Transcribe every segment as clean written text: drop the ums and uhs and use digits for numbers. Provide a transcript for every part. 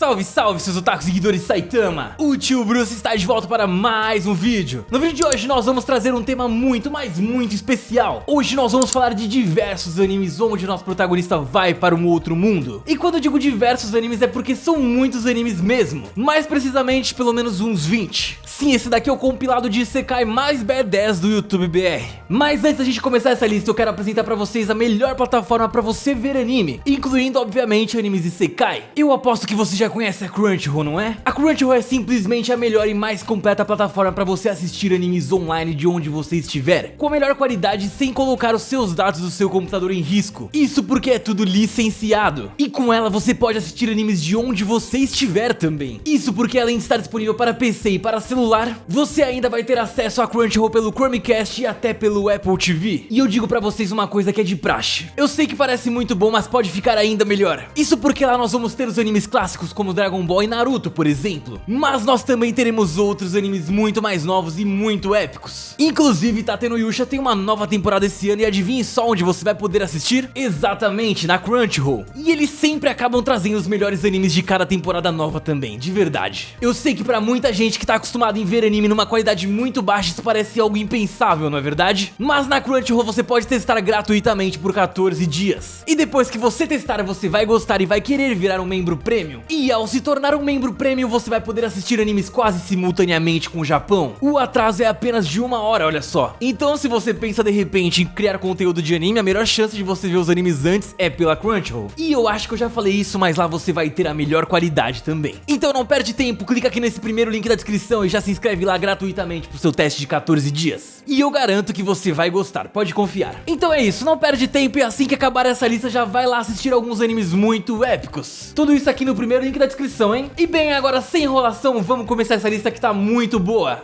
Salve, salve, seus otakus seguidores Saitama! O tio Bruce está de volta para mais um vídeo. No vídeo de hoje nós vamos trazer um tema muito, mas muito especial. Hoje nós vamos falar de diversos animes onde nosso protagonista vai para um outro mundo. E quando eu digo diversos animes é porque são muitos animes mesmo. Mais precisamente, pelo menos uns 20. Sim, esse daqui é o compilado de Isekai mais badass do YouTube BR. Mas antes da gente começar essa lista, eu quero apresentar pra vocês a melhor plataforma pra você ver anime, incluindo obviamente animes Isekai. Eu aposto que você já conhece a Crunchyroll, não é? A Crunchyroll é simplesmente a melhor e mais completa plataforma pra você assistir animes online de onde você estiver, com a melhor qualidade sem colocar os seus dados do seu computador em risco. Isso porque é tudo licenciado. E com ela você pode assistir animes de onde você estiver também. Isso porque além de estar disponível para PC e para celular, você ainda vai ter acesso a Crunchyroll pelo Chromecast e até pelo Apple TV. E eu digo pra vocês uma coisa que é de praxe. Eu sei que parece muito bom, mas pode ficar ainda melhor. Isso porque lá nós vamos ter os animes clássicos como Dragon Ball e Naruto, por exemplo. Mas nós também teremos outros animes muito mais novos e muito épicos. Inclusive, Tate no Yusha tem uma nova temporada esse ano e adivinhe só onde você vai poder assistir? Exatamente, na Crunchyroll. E eles sempre acabam trazendo os melhores animes de cada temporada nova também, de verdade. Eu sei que pra muita gente que tá acostumada em ver anime numa qualidade muito baixa isso parece algo impensável, não é verdade? Mas na Crunchyroll você pode testar gratuitamente por 14 dias. E depois que você testar, você vai gostar e vai querer virar um membro premium. E ao se tornar um membro premium, você vai poder assistir animes quase simultaneamente com o Japão. O atraso é apenas de 1 hora, olha só. Então se você pensa de repente em criar conteúdo de anime, a melhor chance de você ver os animes antes é pela Crunchyroll. E eu acho que eu já falei isso, mas lá você vai ter a melhor qualidade também. Então não perde tempo, clica aqui nesse primeiro link da descrição e já se inscreve lá gratuitamente pro seu teste de 14 dias. E eu garanto que você vai gostar, pode confiar. Então é isso, não perde tempo e assim que acabar essa lista já vai lá assistir alguns animes muito épicos. Tudo isso aqui no primeiro link da descrição, hein? E bem, agora sem enrolação, vamos começar essa lista que tá muito boa.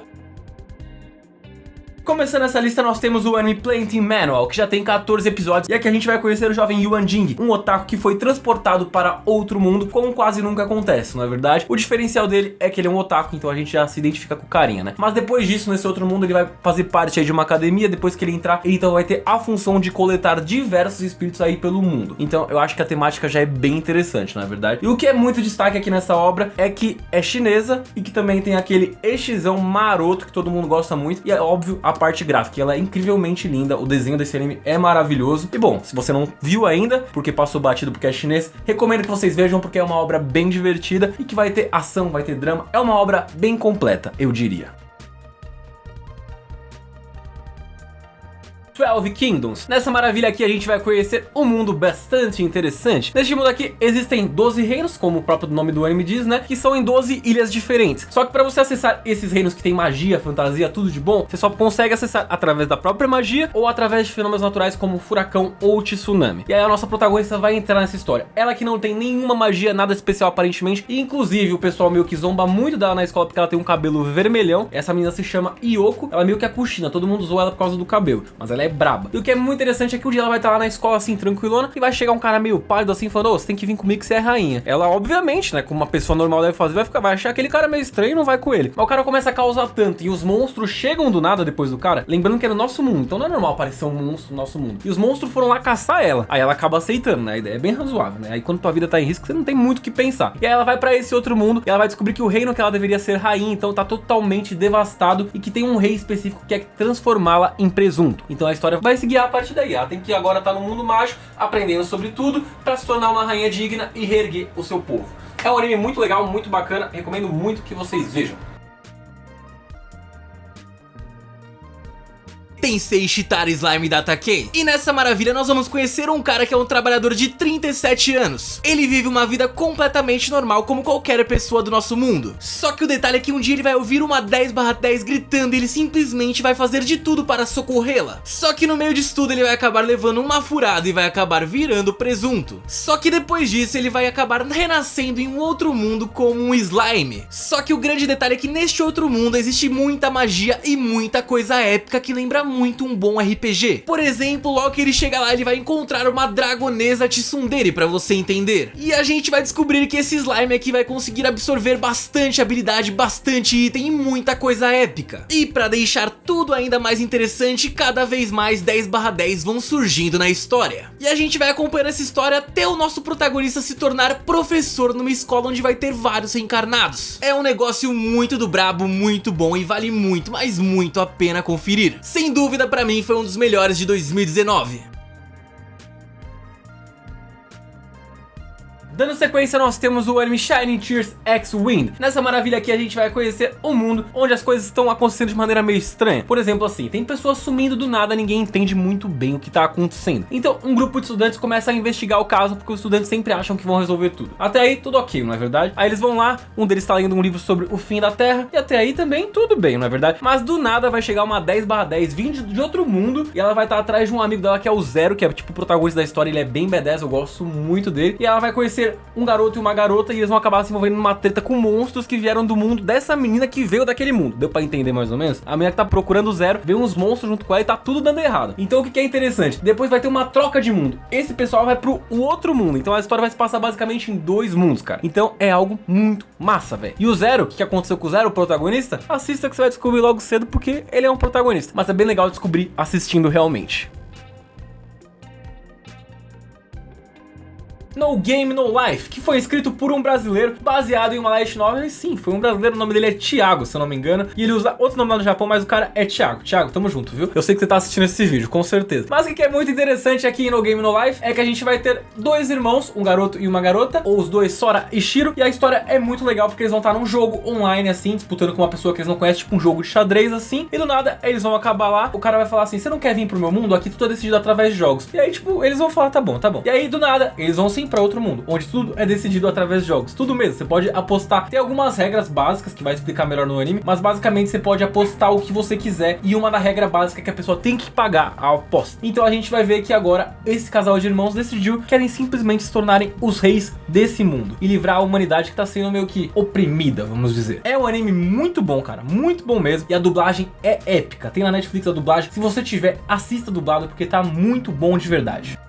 Começando essa lista nós temos o anime Planting Manual, que já tem 14 episódios, e aqui a gente vai conhecer o jovem Yuan Jing, um otaku que foi transportado para outro mundo, como quase nunca acontece, não é verdade? O diferencial dele é que ele é um otaku, então a gente já se identifica com o carinha, né? Mas depois disso, nesse outro mundo, ele vai fazer parte aí de uma academia. Depois que ele entrar, ele então vai ter a função de coletar diversos espíritos aí pelo mundo. Então eu acho que a temática já é bem interessante, não é verdade? E o que é muito destaque aqui nessa obra é que é chinesa e que também tem aquele exizão maroto que todo mundo gosta muito, e é óbvio a parte gráfica, ela é incrivelmente linda, o desenho desse anime é maravilhoso. E bom, se você não viu ainda, porque passou batido porque é chinês, recomendo que vocês vejam porque é uma obra bem divertida e que vai ter ação, vai ter drama, é uma obra bem completa, eu diria. 12 Kingdoms. Nessa maravilha aqui a gente vai conhecer um mundo bastante interessante. Neste mundo aqui existem 12 reinos, como o próprio nome do anime diz, né? Que são em 12 ilhas diferentes. Só que para você acessar esses reinos que tem magia, fantasia, tudo de bom, você só consegue acessar através da própria magia ou através de fenômenos naturais como furacão ou tsunami. E aí a nossa protagonista vai entrar nessa história. Ela que não tem nenhuma magia, nada especial aparentemente, e inclusive o pessoal meio que zomba muito dela na escola porque ela tem um cabelo vermelhão. Essa menina se chama Yoko, ela meio que é Kushina, todo mundo zoa ela por causa do cabelo, mas ela é braba. E o que é muito interessante é que um dia ela vai estar lá na escola assim, tranquilona, e vai chegar um cara meio pálido assim, falando: ô, você tem que vir comigo que você é rainha. Ela, obviamente, né, como uma pessoa normal deve fazer, vai achar aquele cara meio estranho e não vai com ele. Mas o cara começa a causar tanto, e os monstros chegam do nada depois do cara, lembrando que é no nosso mundo, então não é normal aparecer um monstro no nosso mundo. E os monstros foram lá caçar ela. Aí ela acaba aceitando, né, a ideia é bem razoável, né, aí quando tua vida tá em risco, você não tem muito o que pensar. E aí ela vai pra esse outro mundo, e ela vai descobrir que o reino que ela deveria ser rainha, então tá totalmente devastado, e que tem um rei específico que quer transformá-la em presunto. Então a história vai seguir a partir daí. Ela tem que agora estar no mundo mágico, aprendendo sobre tudo, pra se tornar uma rainha digna e reerguer o seu povo. É um anime muito legal, muito bacana, recomendo muito que vocês vejam. Tensei Shitara Slime Datakei. E nessa maravilha nós vamos conhecer um cara que é um trabalhador de 37 anos. Ele vive uma vida completamente normal como qualquer pessoa do nosso mundo. Só que o detalhe é que um dia ele vai ouvir uma 10/10 gritando e ele simplesmente vai fazer de tudo para socorrê-la. Só que no meio disso tudo ele vai acabar levando uma furada e vai acabar virando presunto. Só que depois disso ele vai acabar renascendo em um outro mundo como um slime. Só que o grande detalhe é que neste outro mundo existe muita magia e muita coisa épica que lembra muito um bom RPG. Por exemplo, logo que ele chega lá, ele vai encontrar uma dragonesa tsundere, pra você entender. E a gente vai descobrir que esse slime aqui vai conseguir absorver bastante habilidade, bastante item e muita coisa épica. E pra deixar tudo ainda mais interessante, cada vez mais 10/10 vão surgindo na história. E a gente vai acompanhando essa história até o nosso protagonista se tornar professor numa escola onde vai ter vários reencarnados. É um negócio muito do brabo, muito bom e vale muito, mas muito a pena conferir. Sem dúvida, pra mim foi um dos melhores de 2019. Dando sequência, nós temos o anime Shining Tears X Wind. Nessa maravilha aqui a gente vai conhecer um mundo onde as coisas estão acontecendo de maneira meio estranha. Por exemplo, assim, tem pessoas sumindo do nada, ninguém entende muito bem o que tá acontecendo. Então um grupo de estudantes começa a investigar o caso, porque os estudantes sempre acham que vão resolver tudo. Até aí tudo ok, não é verdade? Aí eles vão lá, um deles tá lendo um livro sobre o fim da Terra, e até aí também tudo bem, não é verdade? Mas do nada vai chegar uma 10/10 vindo de outro mundo, e ela vai estar atrás de um amigo dela que é o Zero, que é tipo o protagonista da história. Ele é bem badass, eu gosto muito dele. E ela vai conhecer um garoto e uma garota, e eles vão acabar se envolvendo numa treta com monstros que vieram do mundo dessa menina que veio daquele mundo. Deu pra entender mais ou menos? A menina que tá procurando o Zero, vê uns monstros junto com ela e tá tudo dando errado. Então o que é interessante? Depois vai ter uma troca de mundo. Esse pessoal vai pro outro mundo, então a história vai se passar basicamente em 2 mundos, cara. Então é algo muito massa, velho. E o Zero, o que aconteceu com o Zero, o protagonista? Assista que você vai descobrir logo cedo, porque ele é um protagonista. Mas é bem legal descobrir assistindo realmente. No Game No Life, que foi escrito por um brasileiro, baseado em uma light novel. E sim, foi um brasileiro, o nome dele é Thiago, se eu não me engano. E ele usa outro nome lá no Japão, mas o cara é Thiago. Thiago, tamo junto, viu? Eu sei que você tá assistindo esse vídeo, com certeza. Mas o que é muito interessante aqui no Game No Life é que a gente vai ter 2 irmãos, um garoto e uma garota, ou os dois, Sora e Shiro. E a história é muito legal, porque eles vão estar num jogo online, assim, disputando com uma pessoa que eles não conhecem, tipo um jogo de xadrez, assim. E do nada, eles vão acabar lá, o cara vai falar assim: você não quer vir pro meu mundo? Aqui tudo é decidido através de jogos. E aí, tipo, eles vão falar: tá bom, tá bom. E aí, do nada, eles vão sim pra outro mundo, onde tudo é decidido através de jogos. Tudo mesmo, você pode apostar. Tem algumas regras básicas que vai explicar melhor no anime, mas basicamente você pode apostar o que você quiser, e uma da regra básica é que a pessoa tem que pagar a aposta. Então a gente vai ver que agora esse casal de irmãos decidiu que querem simplesmente se tornarem os reis desse mundo e livrar a humanidade que tá sendo meio que oprimida, vamos dizer. É um anime muito bom, cara, muito bom mesmo, e a dublagem é épica. Tem na Netflix a dublagem. Se você tiver, assista dublado, porque tá muito bom de verdade.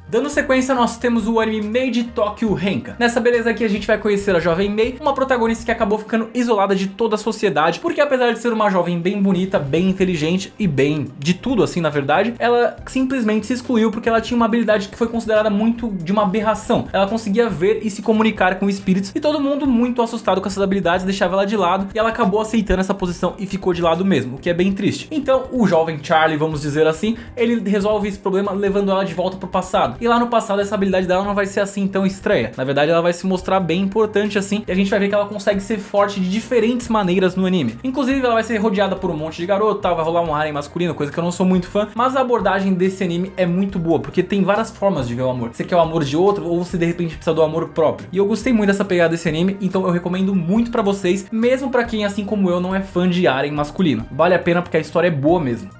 Dando sequência, nós temos o anime Maid Tokyo Renka. Nessa beleza aqui a gente vai conhecer a jovem Mei, uma protagonista que acabou ficando isolada de toda a sociedade, porque apesar de ser uma jovem bem bonita, bem inteligente e bem de tudo assim, na verdade, ela simplesmente se excluiu porque ela tinha uma habilidade que foi considerada muito de uma aberração. Ela conseguia ver e se comunicar com espíritos, e todo mundo muito assustado com essas habilidades deixava ela de lado, e ela acabou aceitando essa posição e ficou de lado mesmo, o que é bem triste. Então o jovem Charlie, vamos dizer assim, ele resolve esse problema levando ela de volta pro passado. E lá no passado essa habilidade dela não vai ser assim tão estranha. Na verdade ela vai se mostrar bem importante assim, e a gente vai ver que ela consegue ser forte de diferentes maneiras no anime. Inclusive ela vai ser rodeada por um monte de garoto, tá? Vai rolar um harem masculino, coisa que eu não sou muito fã. Mas a abordagem desse anime é muito boa, porque tem várias formas de ver o amor. Você quer o amor de outro, ou você de repente precisa do amor próprio. E eu gostei muito dessa pegada desse anime, então eu recomendo muito pra vocês, mesmo pra quem assim como eu não é fã de harem masculino. Vale a pena porque a história é boa mesmo.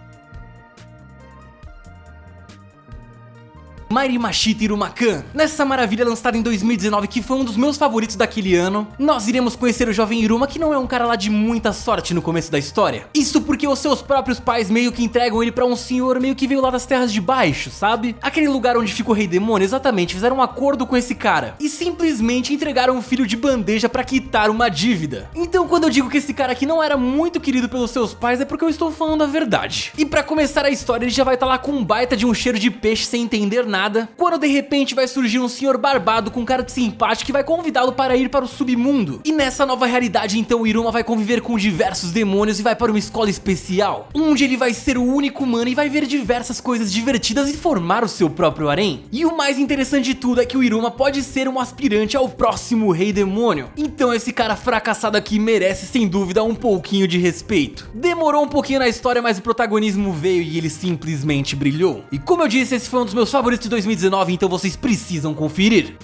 Marimashita Irumakan. Nessa maravilha lançada em 2019, que foi um dos meus favoritos daquele ano, nós iremos conhecer o jovem Iruma, que não é um cara lá de muita sorte no começo da história. Isso porque os seus próprios pais meio que entregam ele pra um senhor meio que veio lá das terras de baixo, sabe? Aquele lugar onde fica o rei demônio, exatamente, fizeram um acordo com esse cara e simplesmente entregaram o filho de bandeja pra quitar uma dívida. Então quando eu digo que esse cara aqui não era muito querido pelos seus pais, é porque eu estou falando a verdade. E pra começar a história, ele já vai estar lá com um baita de um cheiro de peixe sem entender nada, quando de repente vai surgir um senhor barbado com cara de simpático que vai convidá-lo para ir para o submundo. E nessa nova realidade então o Iruma vai conviver com diversos demônios e vai para uma escola especial, onde ele vai ser o único humano e vai ver diversas coisas divertidas e formar o seu próprio harém. E o mais interessante de tudo é que o Iruma pode ser um aspirante ao próximo rei demônio. Então esse cara fracassado aqui merece sem dúvida um pouquinho de respeito. Demorou um pouquinho na história, mas o protagonismo veio e ele simplesmente brilhou. E como eu disse, esse foi um dos meus favoritos de 2019, então vocês precisam conferir.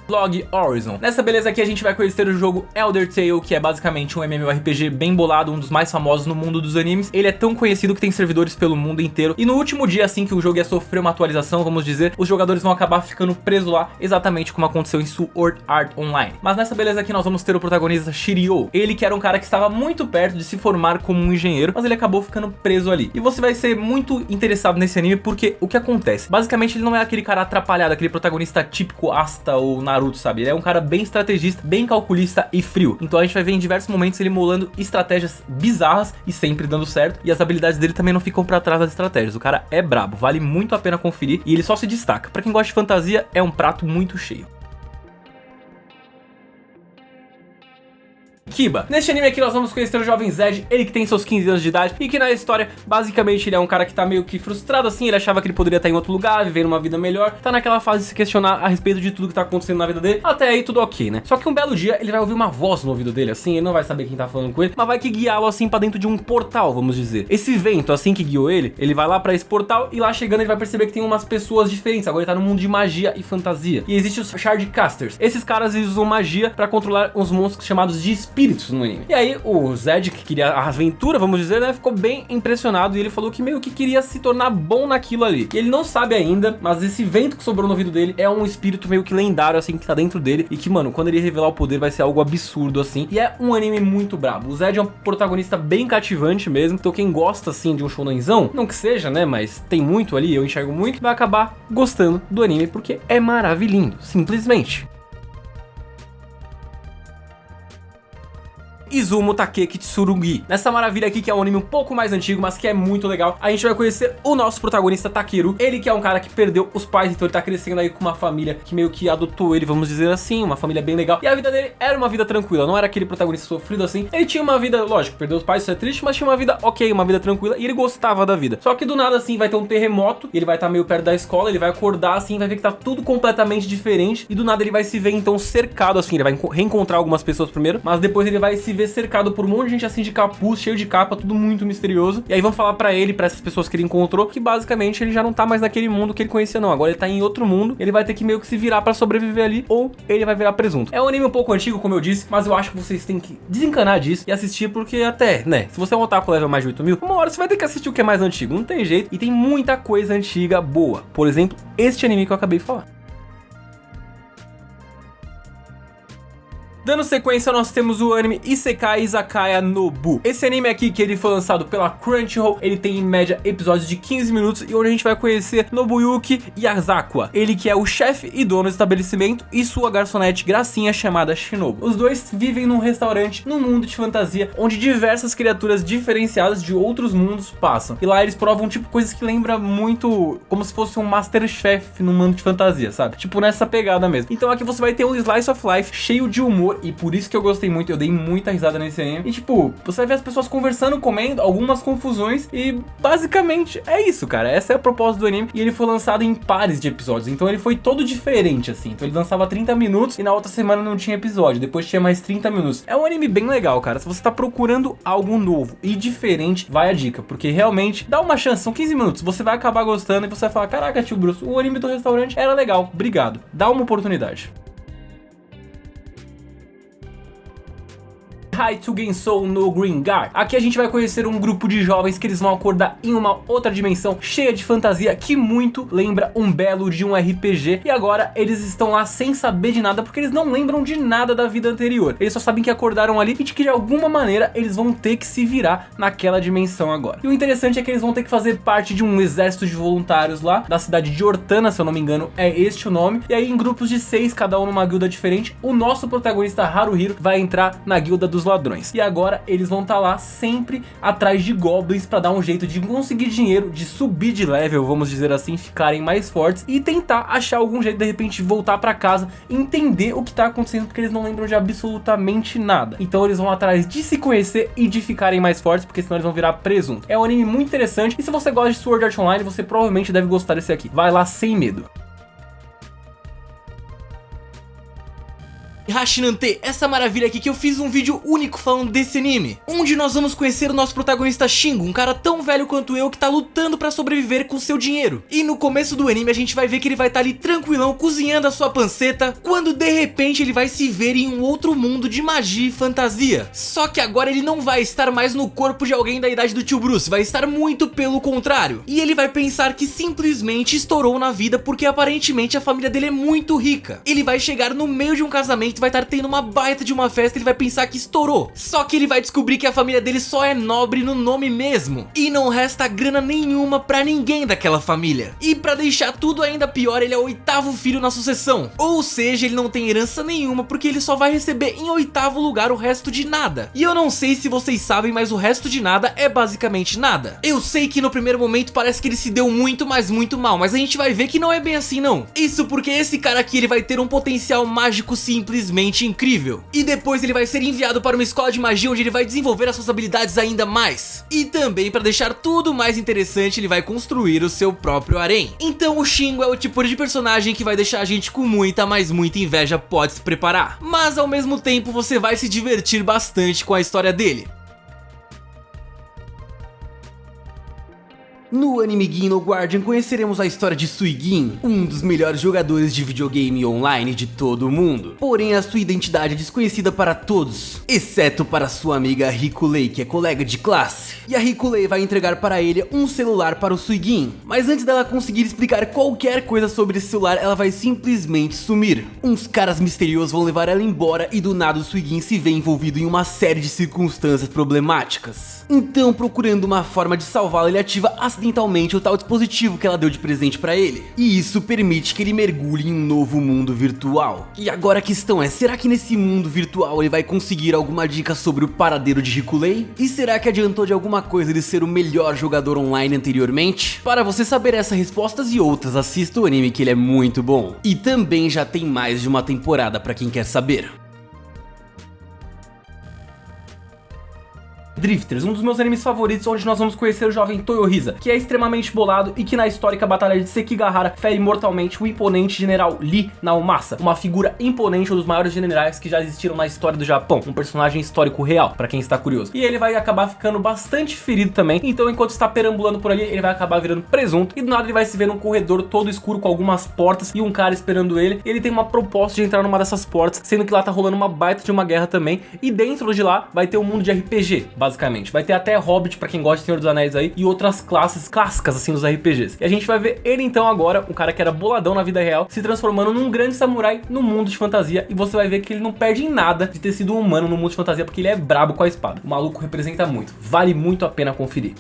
Log Horizon. Nessa beleza aqui a gente vai conhecer o jogo Elder Tale, que é basicamente um MMORPG bem bolado, um dos mais famosos no mundo dos animes. Ele é tão conhecido que tem servidores pelo mundo inteiro. E no último dia, assim que o jogo ia sofrer uma atualização, vamos dizer, os jogadores vão acabar ficando presos lá, exatamente como aconteceu em Sword Art Online. Mas nessa beleza aqui nós vamos ter o protagonista Shiryu. Ele que era um cara que estava muito perto de se formar como um engenheiro, mas ele acabou ficando preso ali. E você vai ser muito interessado nesse anime porque o que acontece? Basicamente ele não é aquele cara atrapalhado, aquele protagonista típico Asta ou Naruto, sabe? Ele é um cara bem estrategista, bem calculista e frio. Então a gente vai ver em diversos momentos ele molando estratégias bizarras e sempre dando certo. E as habilidades dele também não ficam pra trás das estratégias. O cara é brabo, vale muito a pena conferir e ele só se destaca. Pra quem gosta de fantasia, é um prato muito cheio. Kiba. Neste anime aqui nós vamos conhecer o jovem Zed, ele que tem seus 15 anos de idade e que na história, basicamente, ele é um cara que tá meio que frustrado assim, ele achava que ele poderia estar em outro lugar, vivendo uma vida melhor, tá naquela fase de se questionar a respeito de tudo que tá acontecendo na vida dele, até aí tudo ok, né? Só que um belo dia ele vai ouvir uma voz no ouvido dele, assim, ele não vai saber quem tá falando com ele, mas vai que guiá-lo assim pra dentro de um portal, vamos dizer. Esse vento, assim que guiou ele vai lá pra esse portal e lá chegando ele vai perceber que tem umas pessoas diferentes, agora ele tá no mundo de magia e fantasia. E existem os Shardcasters. Esses caras eles usam magia pra controlar uns monstros chamados de espíritos no anime. E aí o Zed, que queria a aventura, vamos dizer, né, ficou bem impressionado e ele falou que meio que queria se tornar bom naquilo ali. E ele não sabe ainda, mas esse vento que sobrou no ouvido dele é um espírito meio que lendário, assim, que tá dentro dele e que, mano, quando ele revelar o poder vai ser algo absurdo, assim. E é um anime muito brabo. O Zed é um protagonista bem cativante mesmo, então quem gosta, assim, de um shonenzão, não que seja, né, mas tem muito ali, eu enxergo muito, vai acabar gostando do anime porque é maravilhoso, simplesmente. Izumo Takeki Tsurugi. Nessa maravilha aqui que é um anime um pouco mais antigo, mas que é muito legal, a gente vai conhecer o nosso protagonista Takeru. Ele que é um cara que perdeu os pais, então ele tá crescendo aí com uma família que meio que adotou ele, vamos dizer assim, uma família bem legal. E a vida dele era uma vida tranquila, não era aquele protagonista sofrido assim. Ele tinha uma vida, lógico, perdeu os pais, isso é triste, mas tinha uma vida ok, uma vida tranquila e ele gostava da vida. Só que do nada assim vai ter um terremoto, e ele vai estar meio perto da escola, ele vai acordar assim, vai ver que tá tudo completamente diferente e do nada ele vai se ver então cercado assim, ele vai reencontrar algumas pessoas primeiro, mas depois ele vai se ver cercado por um monte de gente assim de capuz, cheio de capa, tudo muito misterioso. E aí vão falar pra ele, pra essas pessoas que ele encontrou, que basicamente ele já não tá mais naquele mundo que ele conhecia não, agora ele tá em outro mundo, ele vai ter que meio que se virar pra sobreviver ali, ou ele vai virar presunto. É um anime um pouco antigo, como eu disse, mas eu acho que vocês têm que desencanar disso e assistir, porque até, né, se você é um otaku level mais de 8 mil, uma hora você vai ter que assistir o que é mais antigo, não tem jeito, e tem muita coisa antiga boa. Por exemplo, este anime que eu acabei de falar. Dando sequência, nós temos o anime Isekai Izakaya no Bu. Esse anime aqui, que ele foi lançado pela Crunchyroll, ele tem em média episódios de 15 minutos e onde a gente vai conhecer Nobuyuki Yazakwa. Ele que é o chefe e dono do estabelecimento e sua garçonete gracinha chamada Shinobu. Os dois vivem num restaurante num mundo de fantasia onde diversas criaturas diferenciadas de outros mundos passam. E lá eles provam tipo coisas que lembram muito como se fosse um Masterchef num mundo de fantasia, sabe? Tipo nessa pegada mesmo. Então aqui você vai ter um slice of life cheio de humor e por isso que eu gostei muito, eu dei muita risada nesse anime. E tipo, você vai ver as pessoas conversando, comendo, algumas confusões e basicamente é isso, cara. Essa é a proposta do anime e ele foi lançado em pares de episódios, então ele foi todo diferente assim. Então ele lançava 30 minutos e na outra semana não tinha episódio, depois tinha mais 30 minutos. É um anime bem legal, cara. Se você tá procurando algo novo e diferente, vai a dica, porque realmente dá uma chance, são 15 minutos, você vai acabar gostando e você vai falar, caraca, tio Bruce, o anime do restaurante era legal, obrigado. Dá uma oportunidade. Haitugensou no Gringar. Aqui a gente vai conhecer um grupo de jovens que eles vão acordar em uma outra dimensão cheia de fantasia que muito lembra um belo de um RPG e agora eles estão lá sem saber de nada porque eles não lembram de nada da vida anterior. Eles só sabem que acordaram ali e de que de alguma maneira eles vão ter que se virar naquela dimensão agora. E o interessante é que eles vão ter que fazer parte de um exército de voluntários lá da cidade de Ortana, se eu não me engano é este o nome, e aí em grupos de 6, cada um numa guilda diferente, o nosso protagonista Haruhiro vai entrar na guilda dos ladrões. E agora eles vão estar lá sempre atrás de goblins para dar um jeito de conseguir dinheiro, de subir de level, vamos dizer assim, ficarem mais fortes e tentar achar algum jeito de repente voltar para casa, entender o que tá acontecendo, porque eles não lembram de absolutamente nada. Então eles vão atrás de se conhecer e de ficarem mais fortes, porque senão eles vão virar presunto. É um anime muito interessante e se você gosta de Sword Art Online, você provavelmente deve gostar desse aqui. Vai lá sem medo. Hashinante, essa maravilha aqui que eu fiz um vídeo único falando desse anime, onde nós vamos conhecer o nosso protagonista Shingo, um cara tão velho quanto eu que tá lutando pra sobreviver com seu dinheiro. E no começo do anime a gente vai ver que ele vai estar ali tranquilão cozinhando a sua panceta, quando de repente ele vai se ver em um outro mundo de magia e fantasia. Só que agora ele não vai estar mais no corpo de alguém da idade do tio Bruce, vai estar muito pelo contrário. E ele vai pensar que simplesmente estourou na vida porque aparentemente a família dele é muito rica. Ele vai chegar no meio de um casamento, vai estar tendo uma baita de uma festa, ele vai pensar que estourou. Só que ele vai descobrir que a família dele só é nobre no nome mesmo, e não resta grana nenhuma pra ninguém daquela família. E pra deixar tudo ainda pior, ele é o 8º filho na sucessão, ou seja, ele não tem herança nenhuma porque ele só vai receber em 8º lugar o resto de nada. E eu não sei se vocês sabem, mas o resto de nada é basicamente nada. Eu sei que no primeiro momento parece que ele se deu muito, mas muito mal, mas a gente vai ver que não é bem assim não. Isso porque esse cara aqui ele vai ter um potencial mágico simplesmente incrível. E depois ele vai ser enviado para uma escola de magia onde ele vai desenvolver as suas habilidades ainda mais. E também para deixar tudo mais interessante, ele vai construir o seu próprio harém. Então o Shingo é o tipo de personagem que vai deixar a gente com muita, mas muita inveja, pode se preparar. Mas ao mesmo tempo você vai se divertir bastante com a história dele. No anime Gin no Guardian conheceremos a história de Suigin, um dos melhores jogadores de videogame online de todo o mundo. Porém a sua identidade é desconhecida para todos, exceto para sua amiga Rikulei, que é colega de classe. E a Rikulei vai entregar para ele um celular para o Suigin, mas antes dela conseguir explicar qualquer coisa sobre esse celular, ela vai simplesmente sumir. Uns caras misteriosos vão levar ela embora e do nada o Suigin se vê envolvido em uma série de circunstâncias problemáticas. Então, procurando uma forma de salvá-la, ele ativa acidentalmente o tal dispositivo que ela deu de presente pra ele. E isso permite que ele mergulhe em um novo mundo virtual. E agora a questão é, será que nesse mundo virtual ele vai conseguir alguma dica sobre o paradeiro de Rikulei? E será que adiantou de alguma coisa ele ser o melhor jogador online anteriormente? Para você saber essas respostas e outras, assista o anime que ele é muito bom. E também já tem mais de uma temporada pra quem quer saber. Drifters, um dos meus animes favoritos, onde nós vamos conhecer o jovem Toyohisa, que é extremamente bolado e que na histórica batalha de Sekigahara fere mortalmente o imponente general Lee Naomasa, uma figura imponente, um dos maiores generais que já existiram na história do Japão, um personagem histórico real, pra quem está curioso. E ele vai acabar ficando bastante ferido também, então enquanto está perambulando por ali, ele vai acabar virando presunto, e do nada ele vai se ver num corredor todo escuro com algumas portas e um cara esperando ele. Ele tem uma proposta de entrar numa dessas portas, sendo que lá tá rolando uma baita de uma guerra também, e dentro de lá vai ter um mundo de RPG, basicamente. Vai ter até Hobbit pra quem gosta de Senhor dos Anéis aí e outras classes clássicas assim dos RPGs. E a gente vai ver ele então agora, um cara que era boladão na vida real, se transformando num grande samurai no mundo de fantasia, e você vai ver que ele não perde em nada de ter sido um humano no mundo de fantasia, porque ele é brabo com a espada. O maluco representa muito, vale muito a pena conferir.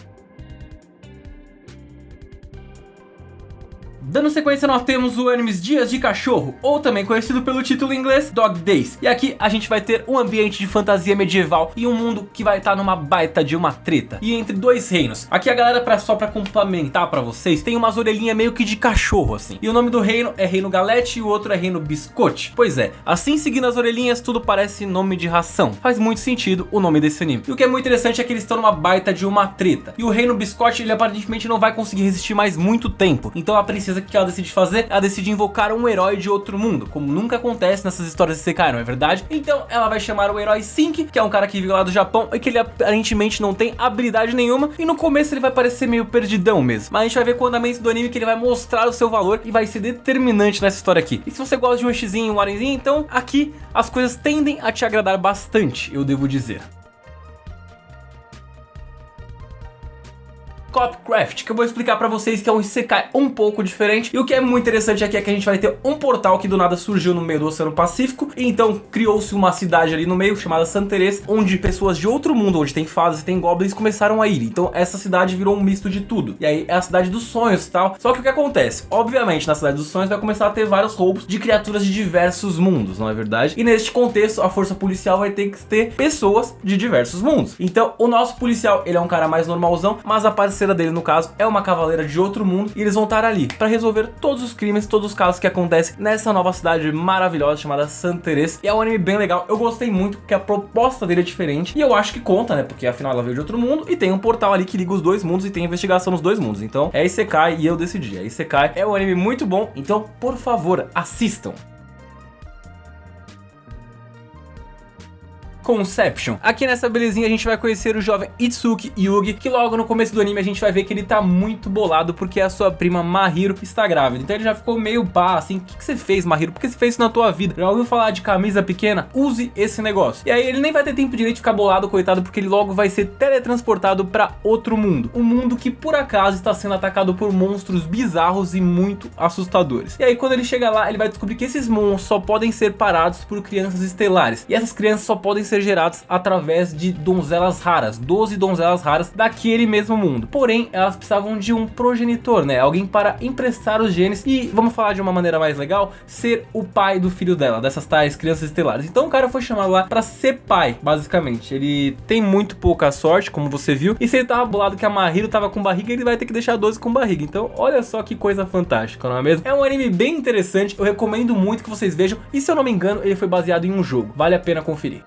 Dando sequência, nós temos o anime Dias de Cachorro, ou também conhecido pelo título em inglês Dog Days. E aqui a gente vai ter um ambiente de fantasia medieval e um mundo que vai estar numa baita de uma treta e entre dois reinos. Aqui a galera, só pra complementar pra vocês, tem umas orelhinhas meio que de cachorro assim. E o nome do reino é Reino Galete e o outro é Reino Biscote. Pois é, assim seguindo as orelhinhas, tudo parece nome de ração. Faz muito sentido o nome desse anime. E o que é muito interessante é que eles estão numa baita de uma treta. E o Reino Biscote, ele aparentemente não vai conseguir resistir mais muito tempo. Então a princesa, que ela decide fazer, ela decide invocar um herói de outro mundo, como nunca acontece nessas histórias de Isekai, não é verdade? Então ela vai chamar o herói Sink, que é um cara que vive lá do Japão e que ele aparentemente não tem habilidade nenhuma, e no começo ele vai parecer meio perdidão mesmo, mas a gente vai ver com o andamento do anime que ele vai mostrar o seu valor e vai ser determinante nessa história aqui. E se você gosta de um xizinho, um arenzinho, então aqui as coisas tendem a te agradar bastante, eu devo dizer. Copcraft, que eu vou explicar pra vocês que é um isekai um pouco diferente, e o que é muito interessante aqui é que a gente vai ter um portal que do nada surgiu no meio do Oceano Pacífico, e então criou-se uma cidade ali no meio chamada Santeres, onde pessoas de outro mundo, onde tem fadas e tem goblins, começaram a ir. Então essa cidade virou um misto de tudo, e aí é a cidade dos sonhos e tal. Só que o que acontece? Obviamente na cidade dos sonhos vai começar a ter vários roubos de criaturas de diversos mundos, não é verdade? E neste contexto a força policial vai ter que ter pessoas de diversos mundos. Então o nosso policial, ele é um cara mais normalzão, mas a parceira dele, no caso, é uma cavaleira de outro mundo, e eles vão estar ali para resolver todos os crimes, todos os casos que acontecem nessa nova cidade maravilhosa chamada Santeres. E é um anime bem legal, eu gostei muito porque a proposta dele é diferente, e eu acho que conta, né, porque afinal ela veio de outro mundo e tem um portal ali que liga os dois mundos e tem investigação nos dois mundos. Então é Isekai e eu decidi, é Isekai, é um anime muito bom, então por favor, assistam. Conception. Aqui nessa belezinha a gente vai conhecer o jovem Itsuki Yugi, que logo no começo do anime a gente vai ver que ele tá muito bolado porque a sua prima Mahiro está grávida. Então ele já ficou meio pá, assim, o que você fez, Mahiro? Por que você fez isso na tua vida? Já ouviu falar de camisa pequena? Use esse negócio. E aí ele nem vai ter tempo direito de ficar bolado, coitado, porque ele logo vai ser teletransportado pra outro mundo. Um mundo que por acaso está sendo atacado por monstros bizarros e muito assustadores. E aí quando ele chega lá, ele vai descobrir que esses monstros só podem ser parados por crianças estelares. E essas crianças só podem ser geradas através de donzelas raras, 12 donzelas raras daquele mesmo mundo. Porém, elas precisavam de um progenitor, né? Alguém para emprestar os genes e, vamos falar de uma maneira mais legal, ser o pai do filho dela, dessas tais crianças estelares. Então o cara foi chamado lá para ser pai, basicamente. Ele tem muito pouca sorte, como você viu. E se ele tava bolado que a Mahiro tava com barriga, ele vai ter que deixar 12 com barriga. Então, olha só que coisa fantástica, não é mesmo? É um anime bem interessante, eu recomendo muito que vocês vejam. E se eu não me engano, ele foi baseado em um jogo. Vale a pena conferir.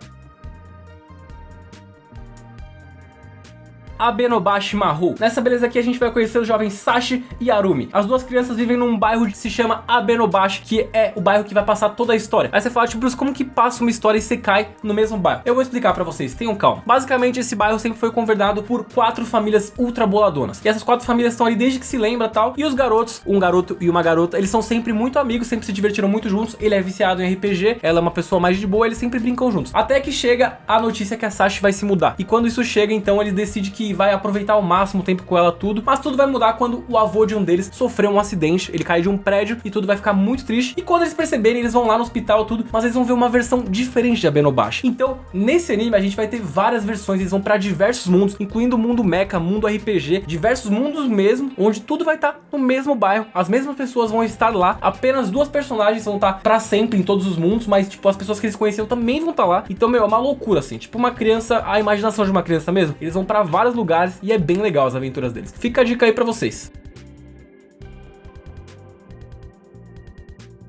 Abenobashi Mahou. Nessa beleza aqui a gente vai conhecer os jovens Sashi e Arumi. As duas crianças vivem num bairro que se chama Abenobashi, que é o bairro que vai passar toda a história. Aí você fala, tipo, Bruce, como que passa uma história e você cai no mesmo bairro? Eu vou explicar pra vocês, tenham calma. Basicamente esse bairro sempre foi governado por 4 famílias ultra boladonas. E essas 4 famílias estão ali desde que se lembra tal. E os garotos, um garoto e uma garota, eles são sempre muito amigos, sempre se divertiram muito juntos. Ele é viciado em RPG, ela é uma pessoa mais de boa, eles sempre brincam juntos. Até que chega a notícia que a Sashi vai se mudar. E quando isso chega, então ele decide que vai aproveitar ao máximo o tempo com ela tudo, mas tudo vai mudar quando o avô de um deles sofreu um acidente, ele cai de um prédio e tudo vai ficar muito triste. E quando eles perceberem, eles vão lá no hospital tudo, mas eles vão ver uma versão diferente de Abenobashi. Então, nesse anime a gente vai ter várias versões, eles vão pra diversos mundos, incluindo o mundo mecha, mundo RPG, diversos mundos mesmo, onde tudo vai estar no mesmo bairro, as mesmas pessoas vão estar lá, apenas 2 personagens vão estar pra sempre em todos os mundos, mas tipo, as pessoas que eles conheciam também vão estar lá. Então, meu, é uma loucura assim, tipo uma criança, a imaginação de uma criança mesmo. Eles vão pra vários lugares e é bem legal as aventuras deles. Fica a dica aí pra vocês.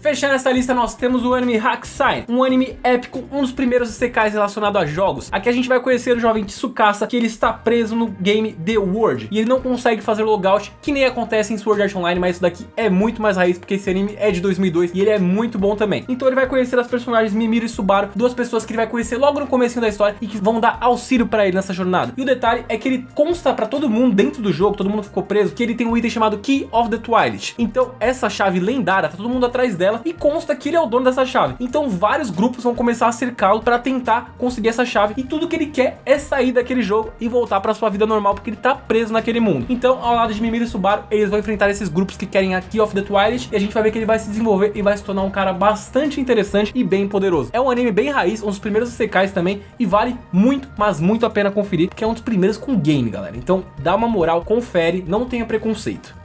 Fechando essa lista, nós temos o anime Hakusai, um anime épico, um dos primeiros isekais relacionado a jogos. Aqui a gente vai conhecer o jovem Tsukasa, que ele está preso no game The World, e ele não consegue fazer logout, que nem acontece em Sword Art Online, mas isso daqui é muito mais raiz, porque esse anime é de 2002 e ele é muito bom também. Então ele vai conhecer as personagens Mimiro e Subaru, 2 pessoas que ele vai conhecer logo no comecinho da história e que vão dar auxílio pra ele nessa jornada. E o detalhe é que ele consta pra todo mundo dentro do jogo, todo mundo ficou preso, que ele tem um item chamado Key of the Twilight. Então essa chave lendária, tá todo mundo atrás dela, e consta que ele é o dono dessa chave. Então vários grupos vão começar a cercá-lo para tentar conseguir essa chave, e tudo que ele quer é sair daquele jogo e voltar para sua vida normal, porque ele tá preso naquele mundo. Então, ao lado de Mimiro e Subaru, eles vão enfrentar esses grupos que querem a Key of the Twilight, e a gente vai ver que ele vai se desenvolver e vai se tornar um cara bastante interessante e bem poderoso. É um anime bem raiz, um dos primeiros isekais também, e vale muito, mas muito a pena conferir, porque é um dos primeiros com game, galera. Então dá uma moral, confere, não tenha preconceito.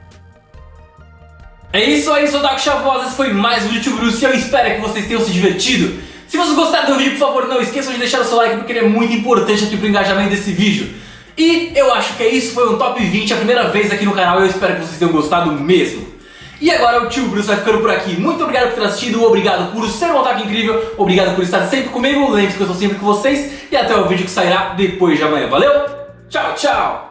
É isso aí, sou o Daco Chavosa, esse foi mais um vídeo Bruce, e eu espero que vocês tenham se divertido. Se vocês gostaram do vídeo, por favor, não esqueçam de deixar o seu like, porque ele é muito importante aqui pro engajamento desse vídeo. E eu acho que é isso, foi um top 20, a primeira vez aqui no canal, eu espero que vocês tenham gostado mesmo. E agora o tio Bruce vai ficando por aqui. Muito obrigado por ter assistido, obrigado por ser um otaku incrível, obrigado por estar sempre comigo, lembre-se que eu estou sempre com vocês, e até o vídeo que sairá depois de amanhã. Valeu? Tchau, tchau!